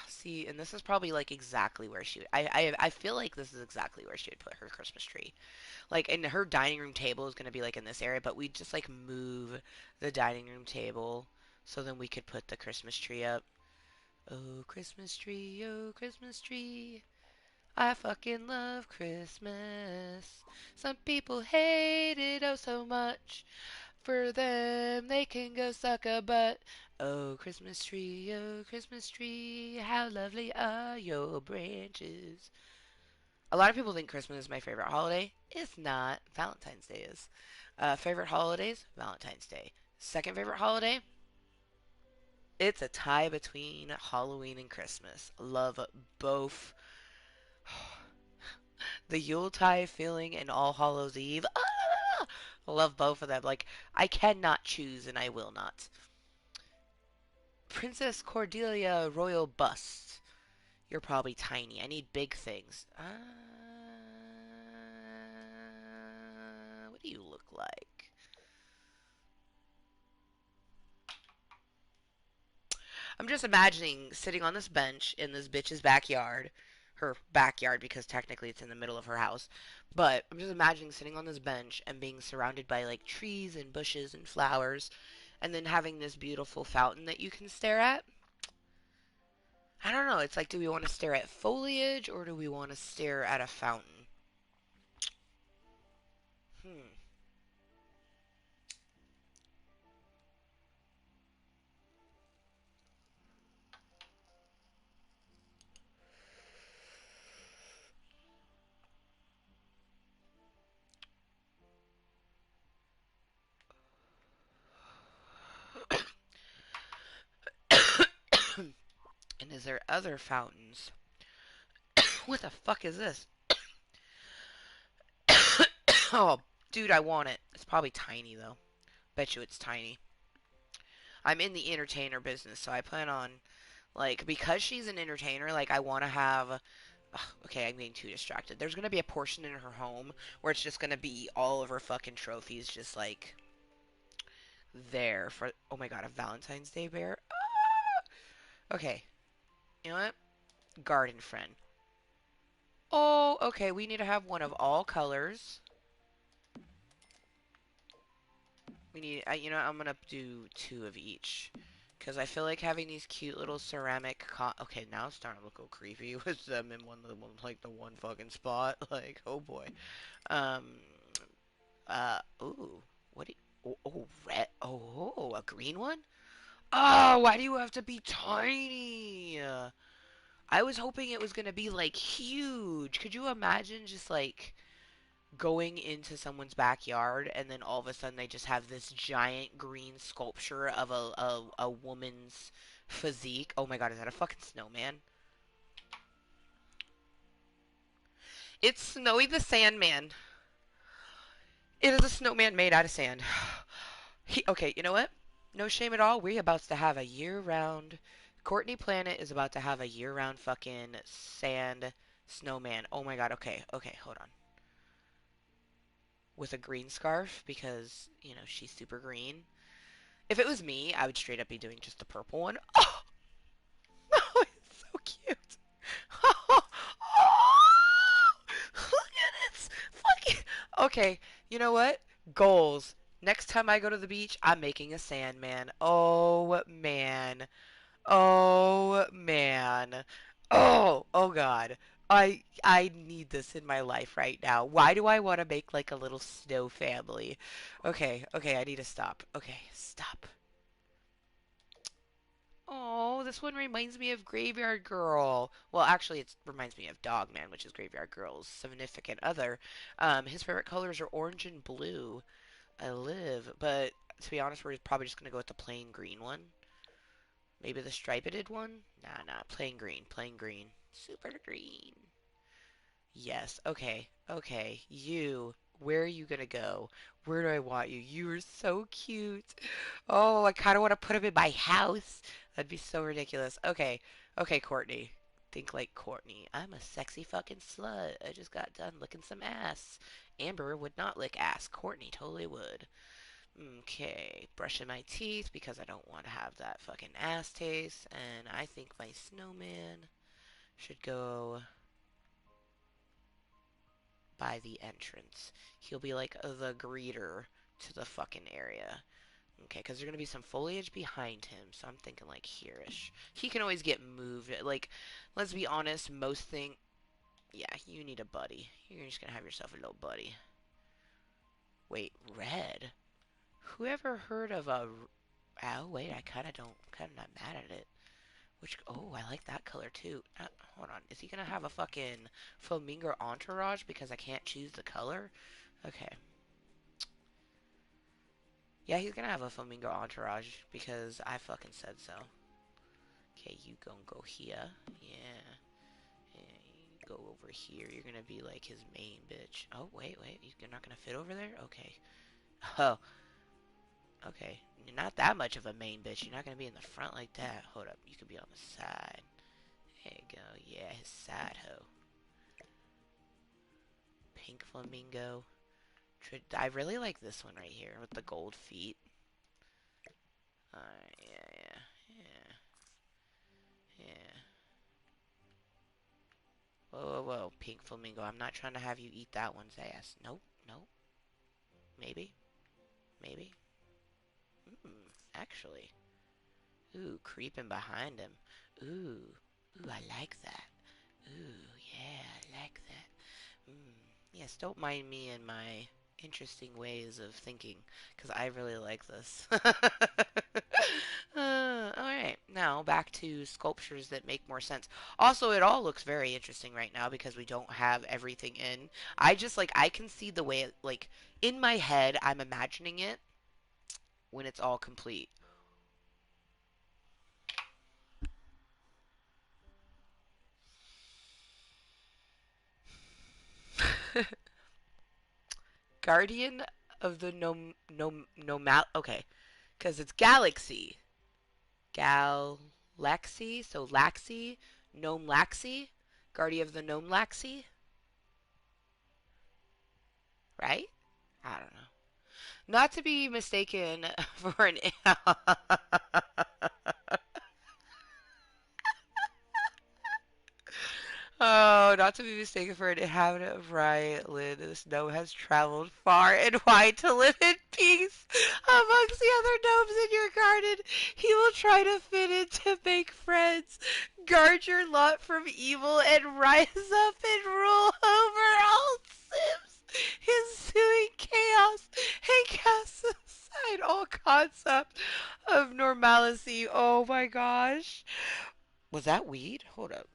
See, and this is probably like exactly where she would. I feel like this is exactly where she would put her Christmas tree. Like, and her dining room table is gonna be like in this area, but we just like move the dining room table so then we could put the Christmas tree up. Oh Christmas tree, I fucking love Christmas. Some people hate it oh so much. For them, they can go suck a butt. Oh Christmas tree, how lovely are your branches. A lot of people think Christmas is my favorite holiday. It's not. Valentine's Day is. Favorite holidays? Valentine's Day. Second favorite holiday? It's a tie between Halloween and Christmas. Love both. The Yuletide feeling and All Hallows Eve. Ah! Love both of them. Like, I cannot choose and I will not. Princess Cordelia Royal Bust. You're probably tiny. I need big things. What do you look like? I'm just imagining sitting on this bench in this bitch's backyard. Her backyard, because technically it's in the middle of her house. But I'm just imagining sitting on this bench and being surrounded by like trees and bushes and flowers, and then having this beautiful fountain that you can stare at. I don't know. It's like, do we want to stare at foliage or do we want to stare at a fountain? Hmm. And is there other fountains? What the fuck is this? Oh, dude, I want it. It's probably tiny though. Bet you it's tiny. I'm in the entertainer business, so I plan on like because she's an entertainer, like I want to have Ugh, okay, I'm getting too distracted. There's gonna be a portion in her home where it's just gonna be all of her fucking trophies just like there for. Oh my god, a Valentine's Day bear? Ah! Okay, you know what? Garden friend. Oh, okay, we need to have one of all colors. We need, you know, I'm gonna do two of each. Because I feel like having these cute little ceramic okay, now it's starting to look a little creepy with them in like the one fucking spot. Like, oh boy. Um, ooh. What do you, red. Oh, a green one? Oh, why do you have to be tiny? I was hoping it was gonna be like huge. Could you imagine just like going into someone's backyard and then all of a sudden they just have this giant green sculpture of a woman's physique? Oh my god, is that a fucking snowman? It's Snowy the Sandman. It is a snowman made out of sand. Okay, you know what? No shame at all. We're about to have a year-round. Courtney Planet is about to have a year-round fucking sand snowman. Oh my god. Okay, okay, hold on. With a green scarf because you know she's super green. If it was me, I would straight up be doing just the purple one. Oh, oh it's so cute. Oh, look at it. Fucking. Okay, you know what? Goals. Next time I go to the beach, I'm making a Sandman. Oh man. Oh man. Oh God. I need this in my life right now. Why do I want to make like a little snow family? Okay, okay, I need to stop. Okay, stop. Oh, this one reminds me of Graveyard Girl. Well, actually, it reminds me of Dogman, which is Graveyard Girl's significant other. His favorite colors are orange and blue. I live, but to be honest, we're probably just gonna go with the plain green one. Maybe the striped one? Nah, nah, plain green, plain green. Super green. Yes, okay, okay. You, where are you gonna go? Where do I want you? You are so cute. Oh, I kind of want to put him in my house. That'd be so ridiculous. Okay, okay, Courtney. Think like Courtney. I'm a sexy fucking slut. I just got done licking some ass. Amber would not lick ass. Courtney totally would. Okay, brushing my teeth because I don't want to have that fucking ass taste. And I think my snowman should go by the entrance. He'll be like the greeter to the fucking area. Okay, because there's going to be some foliage behind him, so I'm thinking like here-ish. He can always get moved. Like, let's be honest, most thing... Yeah, you need a buddy. You're just going to have yourself a little buddy. Wait, red? Whoever heard of a... Oh, wait, I kind of don't... kind of not mad at it. Which... Oh, I like that color, too. Hold on. Is he going to have a fucking flamingo entourage because I can't choose the color? Okay. Yeah, he's going to have a flamingo entourage because I fucking said so. Okay, you gonna go here. Yeah. Yeah, you go over here. You're gonna be like his main bitch. Oh, wait, wait. You're not gonna fit over there? Okay. Oh, okay. You're not that much of a main bitch. You're not gonna be in the front like that. Hold up. You could be on the side. There you go. Yeah, his side hoe. Pink flamingo. I really like this one right here with the gold feet. Alright, yeah, yeah, yeah, yeah. Whoa, whoa, whoa, pink flamingo. I'm not trying to have you eat that one's ass. Nope, nope. Maybe, maybe. Actually. Ooh, creeping behind him. Ooh, I like that. Ooh, yeah, I like that. Yes, don't mind me and my interesting ways of thinking, because I really like this. Alright, now back to sculptures that make more sense. Also, it all looks very interesting right now because we don't have everything in. I just, like, I can see the way, like, in my head, I'm imagining it when it's all complete. Guardian of the okay, because it's galaxy. Galaxy, so Laxy, Gnome Laxy, Guardian of the Gnome Laxi, right? I don't know. Not to be mistaken for an. Oh, not to be mistaken for an inhabitant of Ryland, this gnome has traveled far and wide to live in peace amongst the other gnomes in your garden. He will try to fit in to make friends, guard your lot from evil, and rise up and rule over all Sims, ensuing chaos and cast aside all concept of normalcy. Oh my gosh. Was that weed? Hold up.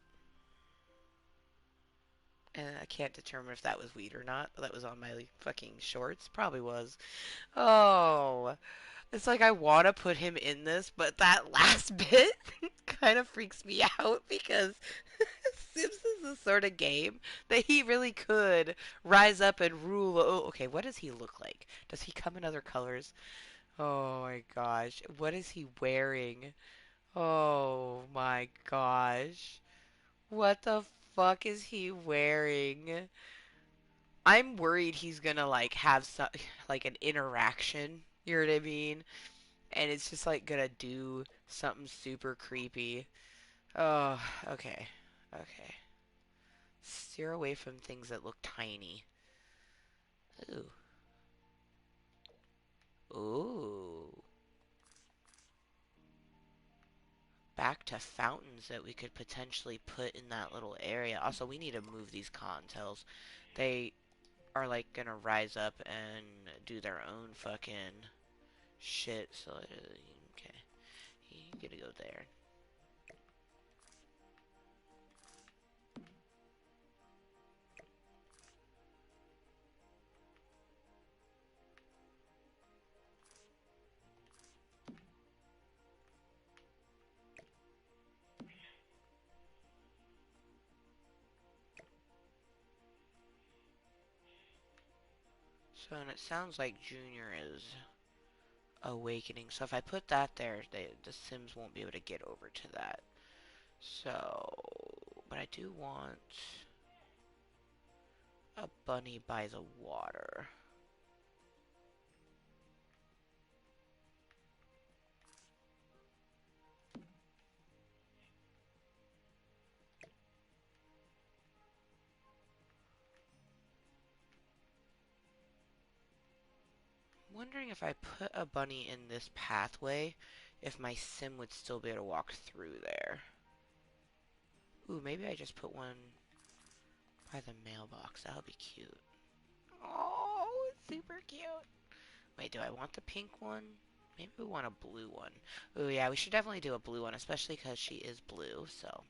And I can't determine if that was weed or not. But that was on my fucking shorts. Probably was. Oh. It's like I want to put him in this, but that last bit kind of freaks me out because Sims is the sort of game that he really could rise up and rule. Oh, okay, what does he look like? Does he come in other colors? Oh my gosh. What is he wearing? Oh my gosh. What the fuck is he wearing? I'm worried he's gonna like have some like an interaction. You know what I mean? And it's just like gonna do something super creepy. Oh, okay, okay. Steer away from things that look tiny. Ooh, ooh. Back to fountains that we could potentially put in that little area. Also, we need to move these cottontails. They are like gonna rise up and do their own fucking shit. So, okay, you gotta go there. So, and it sounds like Junior is awakening. So if I put that there, the Sims won't be able to get over to that. So, but I do want a bunny by the water. I'm wondering if I put a bunny in this pathway, if my Sim would still be able to walk through there. Ooh, maybe I just put one by the mailbox. That would be cute. Oh, super cute. Wait, do I want the pink one? Maybe we want a blue one. Oh yeah, we should definitely do a blue one, especially because she is blue, so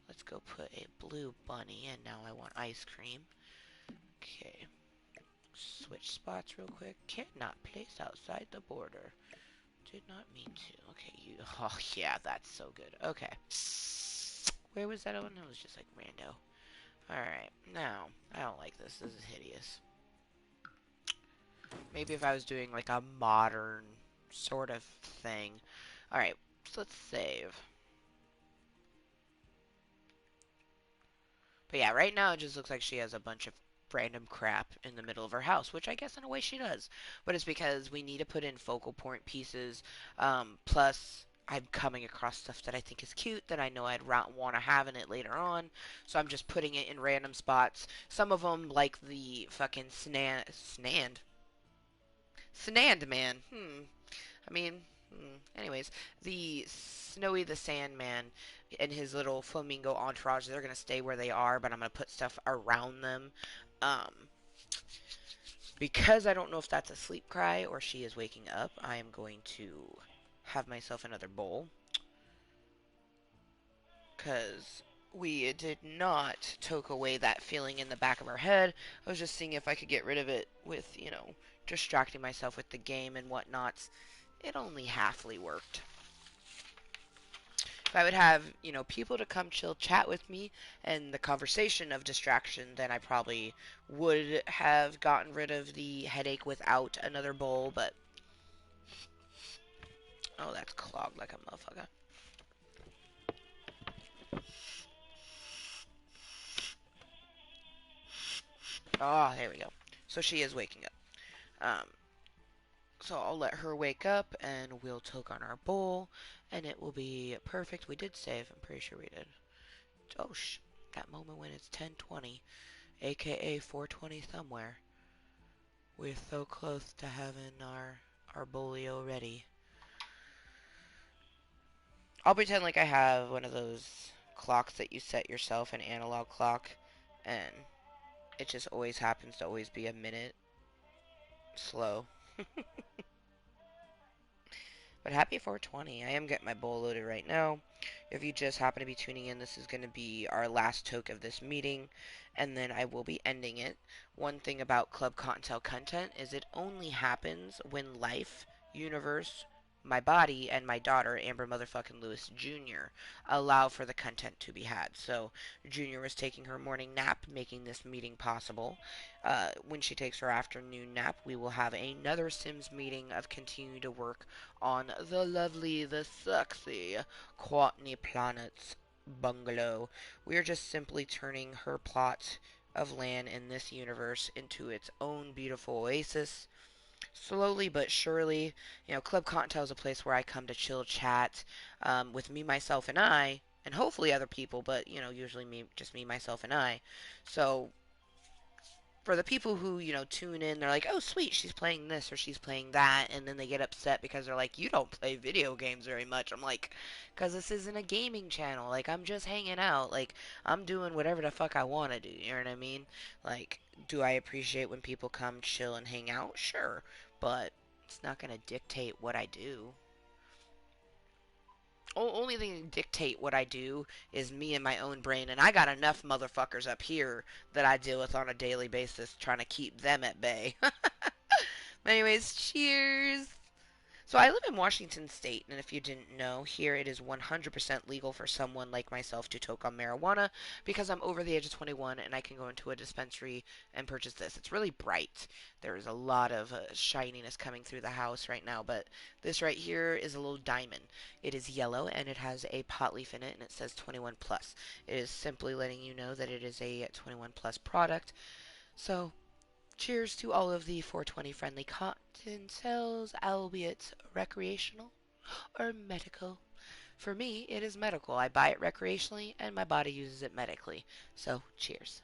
let's go put a blue bunny, and now I want ice cream. Okay. Switch spots real quick. Cannot place outside the border. Did not mean to. Okay, you. Oh, yeah, that's so good. Okay. Where was that one? It was just like rando. Alright, now, I don't like this. This is hideous. Maybe if I was doing like a modern sort of thing. Alright, so let's save. But yeah, right now it just looks like she has a bunch of random crap in the middle of her house, which I guess in a way she does. But it's because we need to put in focal point pieces. Plus, I'm coming across stuff that I think is cute that I know I'd want to have in it later on. So I'm just putting it in random spots. Some of them, like the fucking Snand man. I mean, anyways, the Snowy the Sandman and his little flamingo entourage, they're going to stay where they are, but I'm going to put stuff around them. Um, because I don't know if that's a sleep cry or she is waking up, I am going to have myself another bowl. Because we did not toke away that feeling in the back of our head. I was just seeing if I could get rid of it with, distracting myself with the game and whatnot. It only halfly worked. If I would have, people to come chill chat with me and the conversation of distraction, then I probably would have gotten rid of the headache without another bowl, but oh, that's clogged like a motherfucker. Oh, there we go. So she is waking up. Um, so I'll let her wake up and we'll toke on our bowl and it will be perfect. We did save. I'm pretty sure we did. Oh, that moment when it's 10:20, aka 4:20 somewhere. We're so close to having our bolio ready. I'll pretend like I have one of those clocks that you set yourself, an analog clock, and it just always happens to always be a minute slow. But happy 420. I am getting my bowl loaded right now. If you just happen to be tuning in, this is going to be our last toke of this meeting, and then I will be ending it. One thing about Club Kottontale content is it only happens when life, universe, my body, and my daughter, Amber motherfucking Lewis Jr., allow for the content to be had. So, Junior was taking her morning nap, making this meeting possible. When she takes her afternoon nap, we will have another Sims meeting of continue to work on the lovely, the sexy Quatney Planets bungalow. We are just simply turning her plot of land in this universe into its own beautiful oasis. Slowly but surely, Club Cocktail is a place where I come to chill, chat with me, myself, and I, and hopefully other people, but usually just me, myself, and I. So for the people who, tune in, they're like, oh, sweet, she's playing this or she's playing that. And then they get upset because they're like, you don't play video games very much. I'm like, because this isn't a gaming channel. Like, I'm just hanging out. Like, I'm doing whatever the fuck I want to do. You know what I mean? Like, do I appreciate when people come chill and hang out? Sure. But it's not going to dictate what I do. Only thing that dictate what I do is me and my own brain, and I got enough motherfuckers up here that I deal with on a daily basis trying to keep them at bay. Anyways, cheers. So I live in Washington State, and if you didn't know, here it is 100% legal for someone like myself to toke on marijuana because I'm over the age of 21 and I can go into a dispensary and purchase this. It's really bright. There is a lot of shininess coming through the house right now, but this right here is a little diamond. It is yellow and it has a pot leaf in it and it says 21 plus. It is simply letting you know that it is a 21 plus product. So cheers to all of the 420 friendly cotton cells, albeit recreational or medical. For me, it is medical. I buy it recreationally and my body uses it medically. So, cheers.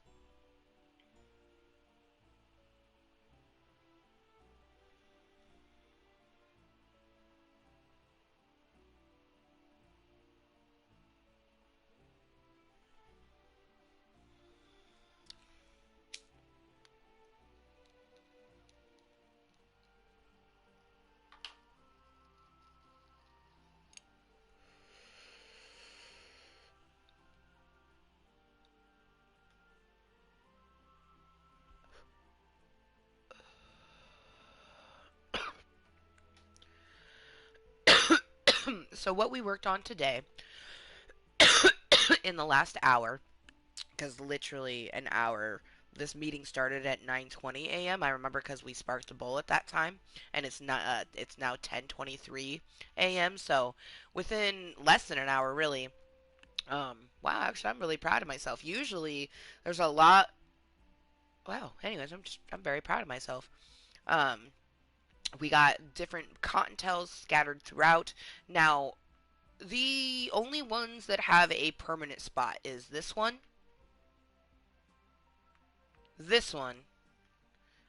So, what we worked on today in the last hour, because literally an hour, this meeting started at 9:20 a.m. I remember because we sparked a bowl at that time, and it's now 10:23 a.m. So within less than an hour, really. Wow, actually, I'm really proud of myself. Usually, there's a lot. Wow. Anyways, I'm very proud of myself. Um, we got different cottontails scattered throughout. Now, the only ones that have a permanent spot is this one,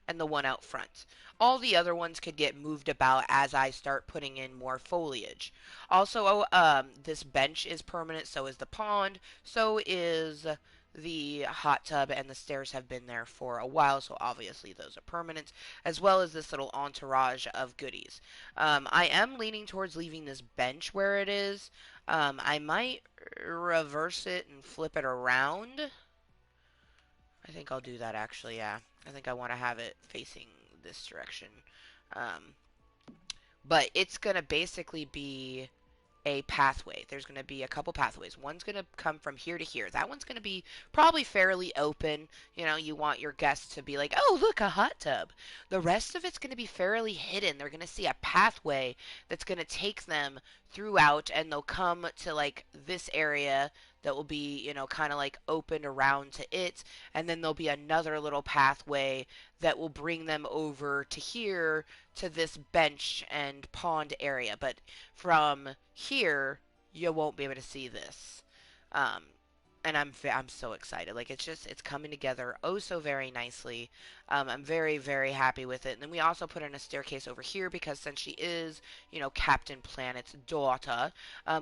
and the one out front. All the other ones could get moved about as I start putting in more foliage. Also, this bench is permanent, so is the pond, so is the hot tub, and the stairs have been there for a while, so obviously those are permanent, as well as this little entourage of goodies. I am leaning towards leaving this bench where it is. I might reverse it and flip it around. I think I'll do that actually, yeah. I think I want to have it facing this direction. Um, but it's going to basically be a pathway. There's going to be a couple pathways. One's going to come from here to here. That one's going to be probably fairly open. You want your guests to be like, oh, look, a hot tub. The rest of it's going to be fairly hidden. They're going to see a pathway that's going to take them throughout, and they'll come to like this area that will be, kind of like open around to it. And then there'll be another little pathway that will bring them over to here to this bench and pond area. But from here, you won't be able to see this. Um, and I'm so excited. Like it's coming together oh so very nicely. I'm very very happy with it. And then we also put in a staircase over here because since she is Captain Planet's daughter,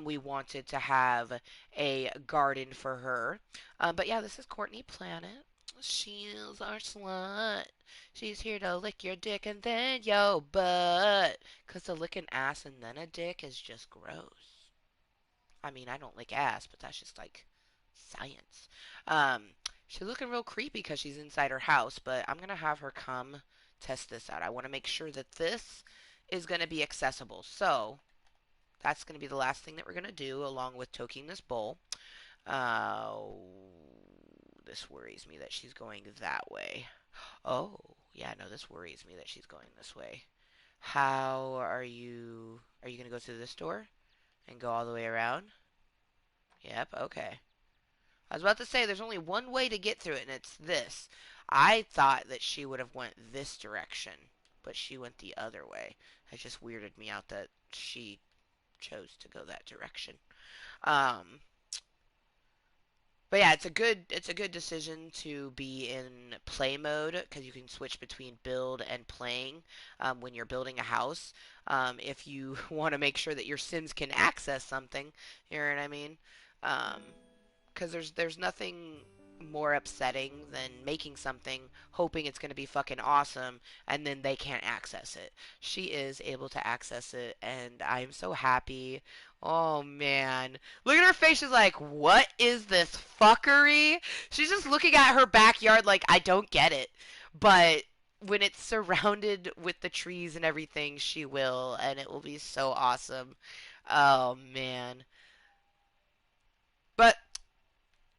we wanted to have a garden for her. But yeah, this is Courtney Planet. She's our slut. She's here to lick your dick and then yo butt. Cause to lick an ass and then a dick is just gross. I mean, I don't lick ass, but that's just like science. Um, she's looking real creepy because she's inside her house, but I'm gonna have her come test this out. I want to make sure that this is gonna be accessible. So that's gonna be the last thing that we're gonna do, along with toking this bowl. Uh, this worries me that she's going that way. Oh, yeah, no, this worries me that she's going this way. How are you? Are you gonna go through this door and go all the way around? Yep, okay. I was about to say there's only one way to get through it, and it's this. I thought that she would have went this direction, but she went the other way. It just weirded me out that she chose to go that direction. Um, but yeah, it's a good decision to be in play mode because you can switch between build and playing when you're building a house. If you want to make sure that your Sims can access something, you know what I mean? Um, because there's nothing more upsetting than making something hoping it's going to be fucking awesome and then they can't access it. She is able to access it and I'm so happy. Oh man. Look at her face. She's like, "What is this fuckery?" She's just looking at her backyard like, "I don't get it." But when it's surrounded with the trees and everything, she will and it will be so awesome. Oh man. But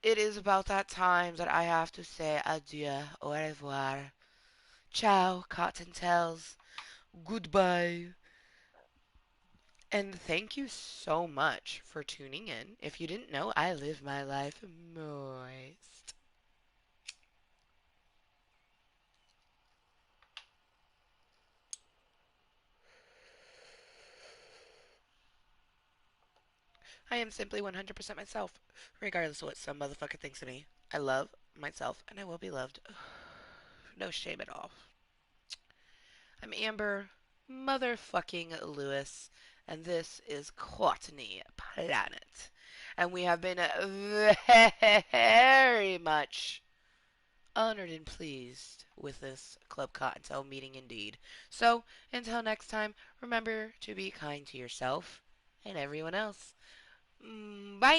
it is about that time that I have to say adieu, au revoir, ciao, Kottontales, goodbye, and thank you so much for tuning in. If you didn't know, I live my life moist. I am simply 100% myself, regardless of what some motherfucker thinks of me. I love myself, and I will be loved. No shame at all. I'm Amber, motherfucking Lewis, and this is Courtney Planet. And we have been very much honored and pleased with this Club Cottontail meeting indeed. So, until next time, remember to be kind to yourself and everyone else. Bye!